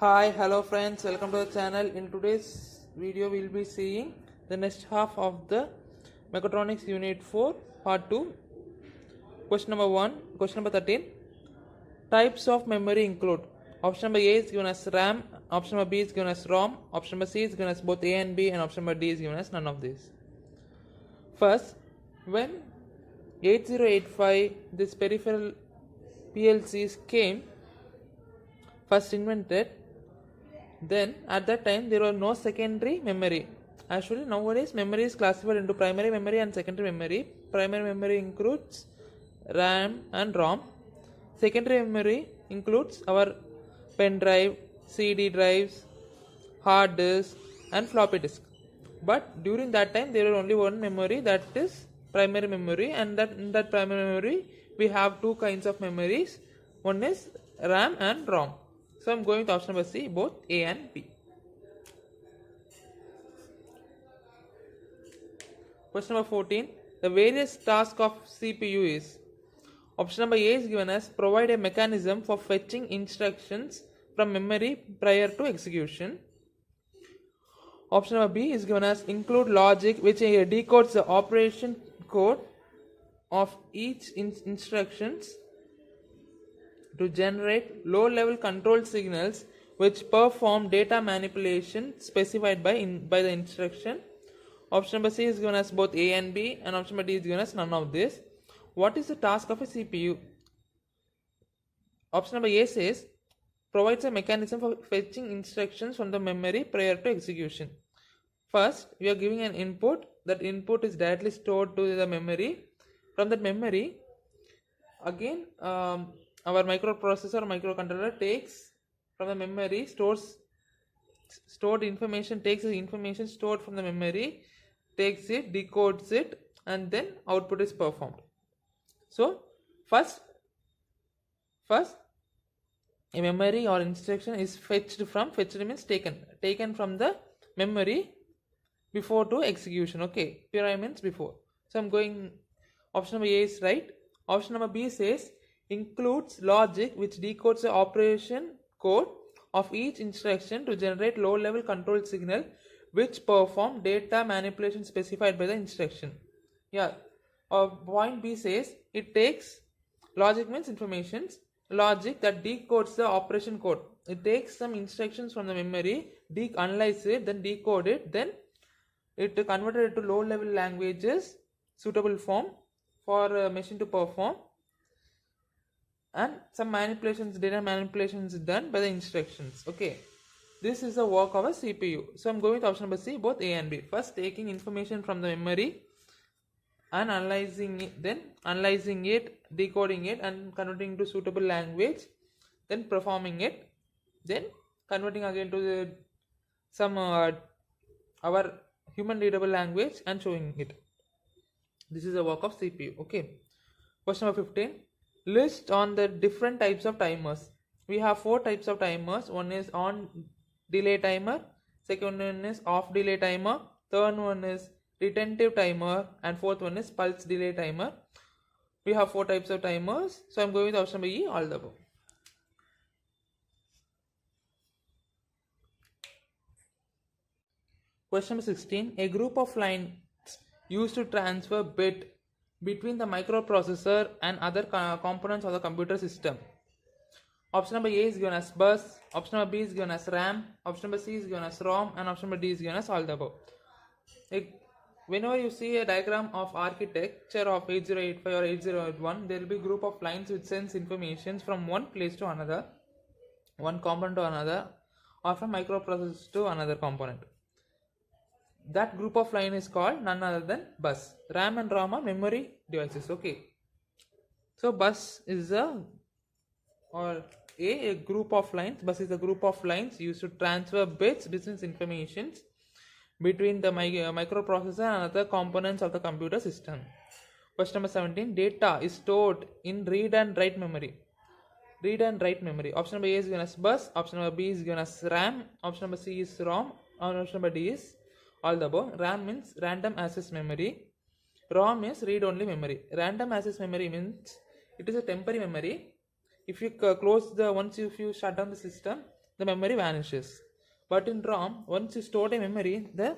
Hi, hello friends, welcome to the channel. In today's video, we'll be seeing the next half of the Mechatronics Unit 4 Part 2. Question number 1, question number 13. Types of memory include option number A is given as RAM, option number B is given as ROM, option number C is given as both A and B, and option number D is given as none of these. First, when 8085 this peripheral PLCs came first invented, then at that time there was no secondary memory. Actually nowadays memory is classified into primary memory and secondary memory. Primary memory includes RAM and ROM. Secondary memory includes our pen drive, CD drives, hard disk and floppy disk. But during that time there was only one memory, that is primary memory, and in that primary memory we have two kinds of memories. One is RAM and ROM. So I am going to option number C, both A and B. Question number 14. The various tasks of CPU is. Option number A is given as provide a mechanism for fetching instructions from memory prior to execution. Option number B is given as include logic which decodes the operation code of each instructions to generate low-level control signals which perform data manipulation specified by the instruction. Option number C is given as both A and B, and option number D is given as none of this. What is the task of a CPU? Option number A says provides a mechanism for fetching instructions from the memory prior to execution. First, we are giving an input. That input is directly stored to the memory. From that memory, again our microprocessor or microcontroller takes from the memory, takes the information stored from the memory, takes it, decodes it, and then output is performed. So first a memory or instruction is fetched means taken from the memory before to execution. Okay, here means before. So I'm going, option number A is right. Option number B says includes logic which decodes the operation code of each instruction to generate low-level control signal which perform data manipulation specified by the instruction. Point B says it takes, logic means informations, logic that decodes the operation code. It takes some instructions from the memory, analyze it, then decode it, then it converted it to low-level languages, suitable form for a machine to perform, and some data manipulations done by the instructions. Okay, this is the work of a CPU. So I'm going with option number C, both A and B. First taking information from the memory and analyzing it, decoding it, and converting to suitable language, then performing it, then converting again to some our human readable language and showing it. This is the work of CPU. Okay. Question number 15. List on the different types of timers. We have 4 types of timers. One is on delay timer, second one is off delay timer, third one is retentive timer, and fourth one is pulse delay timer. We have 4 types of timers. So I'm going with option number E, all the above. Question number 16. A group of lines used to transfer bit between the microprocessor and other components of the computer system. Option number A is given as bus, option number B is given as RAM, option number C is given as ROM, and option number D is given as all the above. Whenever you see a diagram of architecture of 8085 or 8081, there will be a group of lines which sends information from one place to another, one component to another, or from microprocessor to another component. That group of line is called none other than bus. RAM and ROM are memory devices. Okay. So bus is a group of lines. Bus is a group of lines used to transfer bits, distance information between the microprocessor and other components of the computer system. Question number 17. Data is stored in read and write memory. Read and write memory. Option number A is given as bus. Option number B is given as RAM. Option number C is ROM. Option number D is all the above. RAM means random access memory. ROM is read only memory. Random access memory means it is a temporary memory. If you shut down the system, the memory vanishes. But in ROM, once you store a memory, the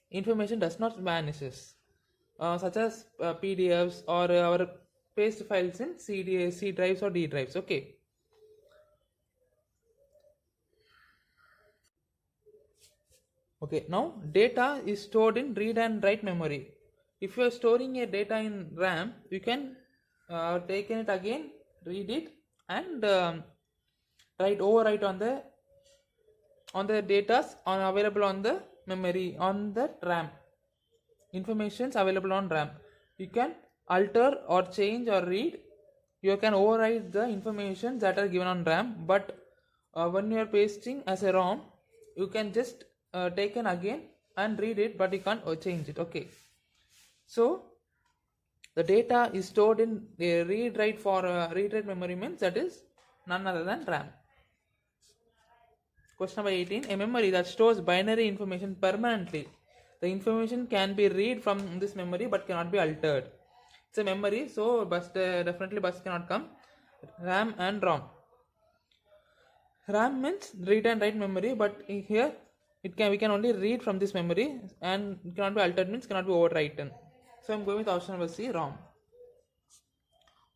information does not vanishes, such as PDFs or our paste files in C drives or D drives. Okay. Okay, now data is stored in read and write memory. If you are storing a data in RAM, you can take it again, read it, and overwrite on the data available on the memory on the RAM. Informations available on RAM. You can alter or change or read. You can overwrite the information that are given on RAM, but when you are pasting as a ROM, you can just take it again and read it, but you can't change it. Okay, so the data is stored in a read write memory, means that is none other than RAM. Question number 18. A memory that stores binary information permanently. The information can be read from this memory but cannot be altered. It's a memory, so definitely bus cannot come. RAM and ROM. RAM means read and write memory, but here we can only read from this memory, and it cannot be altered means cannot be overwritten. So I'm going with option number C, ROM.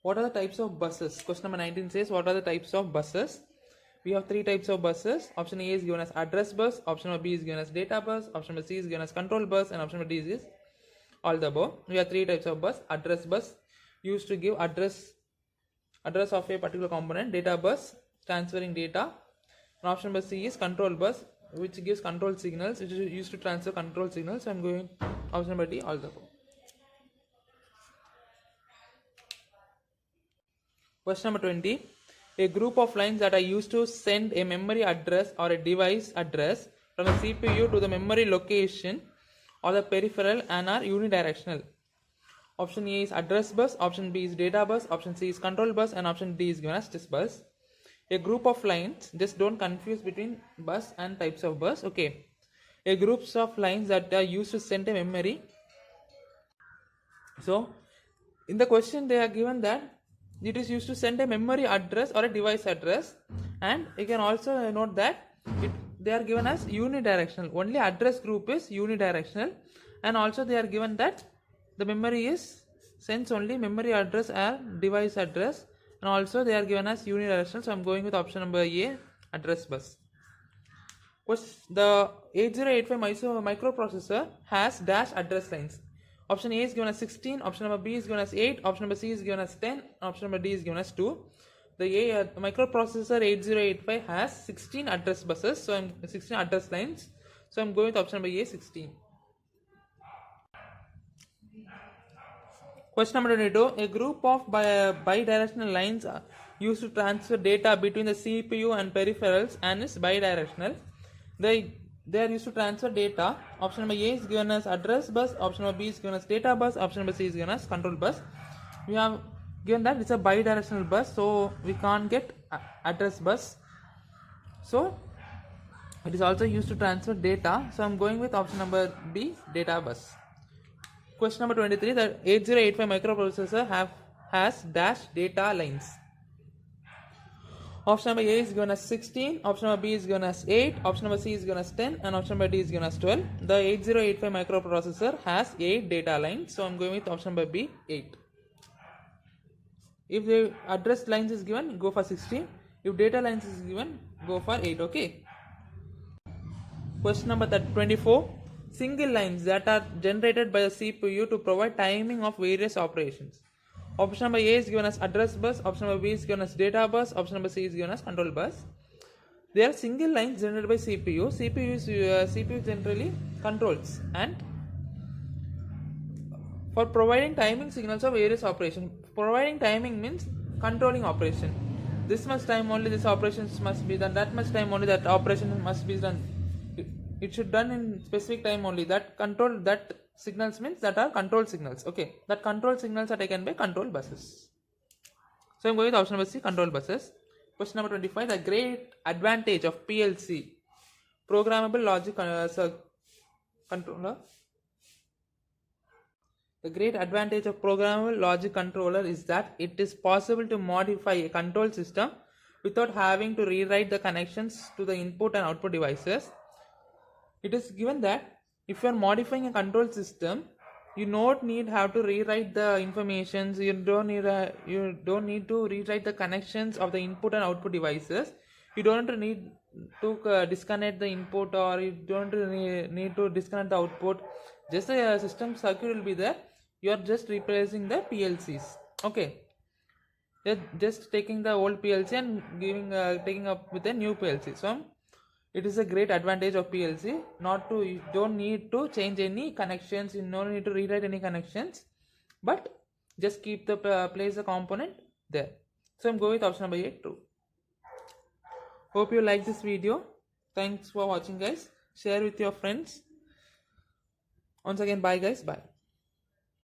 What are the types of buses? Question number 19 says, what are the types of buses? We have three types of buses. Option A is given as address bus, option number B is given as data bus, option number C is given as control bus, and option number D is all the above. We have three types of bus. Address bus used to give address of a particular component. Data bus transferring data. And option number C is control bus, which gives control signals, which is used to transfer control signals. So I'm going option number D, all the above. Question number 20. A group of lines that are used to send a memory address or a device address from the CPU to the memory location or the peripheral and are unidirectional. Option A is address bus, option B is data bus, option C is control bus, and option D is given as this bus. A group of lines, just don't confuse between bus and types of bus. Okay, a groups of lines that are used to send a memory. So in the question they are given that it is used to send a memory address or a device address, and you can also note that they are given as unidirectional. Only address group is unidirectional, and also they are given that the memory is sends only memory address and device address, and also they are given as unidirectional. So I'm going with option number A, address bus. The 8085 microprocessor has dash address lines. Option A is given as 16, option number B is given as 8, option number C is given as 10, option number D is given as 2. The microprocessor 8085 has 16 address buses, so I'm 16 address lines. So I'm going with option number A, 16. Question number 22. A group of bidirectional lines are used to transfer data between the CPU and peripherals and is bidirectional. They are used to transfer data. Option number A is given as address bus, option number B is given as data bus, option number C is given as control bus. We have given that it's a bidirectional bus, so we can't get address bus. So it is also used to transfer data, so I'm going with option number B, data bus. Question number 23. The 8085 microprocessor has dash data lines. Option number A is given as 16, option number B is given as 8, option number C is given as 10, and option number D is given as 12. The 8085 microprocessor has 8 data lines, so I'm going with option number B, 8. If the address lines is given, go for 16. If data lines is given, go for 8. Okay. Question number 24. Single lines that are generated by the CPU to provide timing of various operations. Option number A is given as address bus, option number B is given as data bus, option number C is given as control bus. They are single lines generated by CPU. CPU generally controls, and for providing timing signals of various operations. Providing timing means controlling operation. This much time only this operations must be done, that much time only that operation must be done. It should done in specific time only. That signals means that are control signals. Okay, that control signals are taken by control buses. So I'm going with option number C, control buses. Question number 25. The great advantage of PLC, programmable logic controller. The great advantage of programmable logic controller is that it is possible to modify a control system without having to rewrite the connections to the input and output devices. It is given that if you are modifying a control system, you don't need have to rewrite the informations. You don't need to rewrite the connections of the input and output devices. You don't need to disconnect the input, or you don't need to disconnect the output. Just the system circuit will be there. You are just replacing the PLCs. Okay, they're just taking the old PLC and taking up with a new PLC. So it is a great advantage of PLC. You don't need to change any connections. You don't need to rewrite any connections, but just keep the place the component there. So I'm going with option number 8, true. Hope you like this video. Thanks for watching, guys. Share with your friends. Once again, bye guys. Bye.